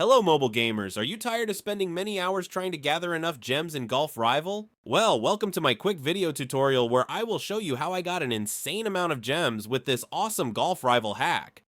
Hello mobile gamers, are you tired of spending many hours trying to gather enough gems in Golf Rival? Well, welcome to my quick video tutorial where I will show you how I got an insane amount of gems with this awesome Golf Rival hack.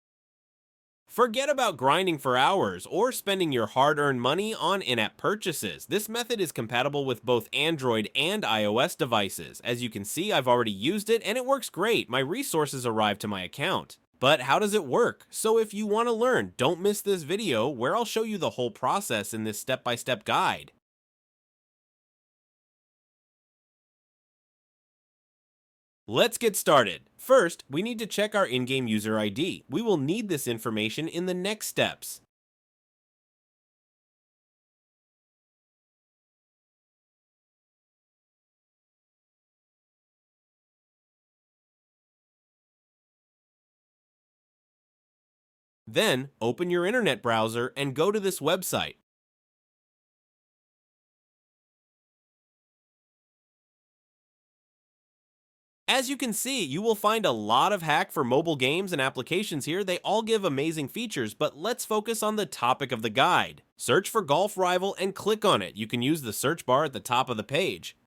Forget about grinding for hours or spending your hard-earned money on in-app purchases. This method is compatible with both Android and iOS devices. As you can see, I've already used it and it works great. My resources arrived to my account. But how does it work? So if you want to learn, don't miss this video where I'll show you the whole process in this step-by-step guide. Let's get started. First, we need to check our in-game user ID. We will need this information in the next steps. Then, open your internet browser and go to this website. As you can see, you will find a lot of hack for mobile games and applications here. They all give amazing features, but let's focus on the topic of the guide. Search for Golf Rival and click on it. You can use the search bar at the top of the page.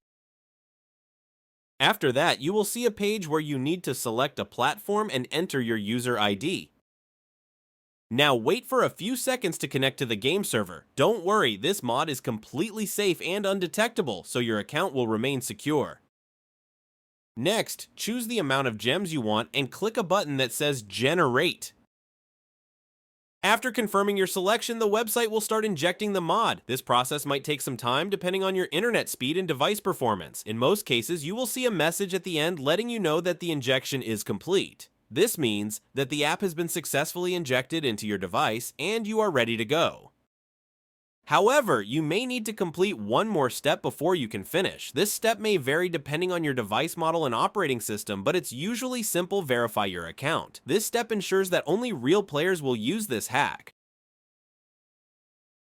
After that, you will see a page where you need to select a platform and enter your user ID. Now wait for a few seconds to connect to the game server. Don't worry, this mod is completely safe and undetectable, so your account will remain secure. Next, choose the amount of gems you want and click a button that says Generate. After confirming your selection, the website will start injecting the mod. This process might take some time depending on your internet speed and device performance. In most cases, you will see a message at the end letting you know that the injection is complete. This means that the app has been successfully injected into your device and you are ready to go. However, you may need to complete one more step before you can finish. This step may vary depending on your device model and operating system, but it's usually simple: verify your account. This step ensures that only real players will use this hack.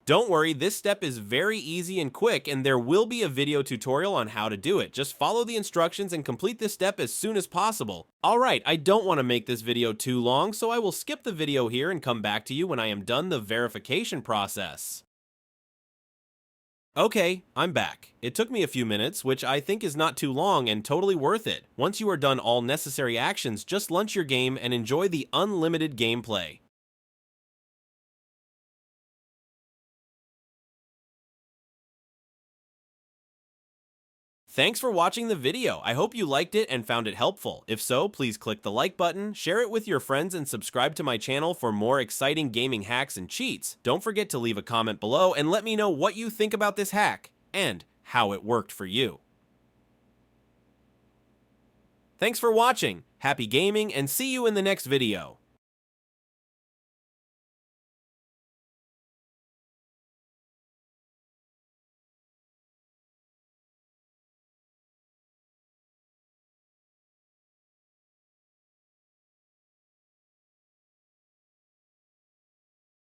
Don't worry, this step is very easy and quick, and there will be a video tutorial on how to do it. Just follow the instructions and complete this step as soon as possible. Alright, I don't want to make this video too long, so I will skip the video here and come back to you when I am done the verification process. Okay, I'm back. It took me a few minutes, which I think is not too long and totally worth it. Once you are done all necessary actions, just launch your game and enjoy the unlimited gameplay. Thanks for watching the video. I hope you liked it and found it helpful. If so, please click the like button, share it with your friends, and subscribe to my channel for more exciting gaming hacks and cheats. Don't forget to leave a comment below and let me know what you think about this hack and how it worked for you. Thanks for watching, happy gaming, and see you in the next video.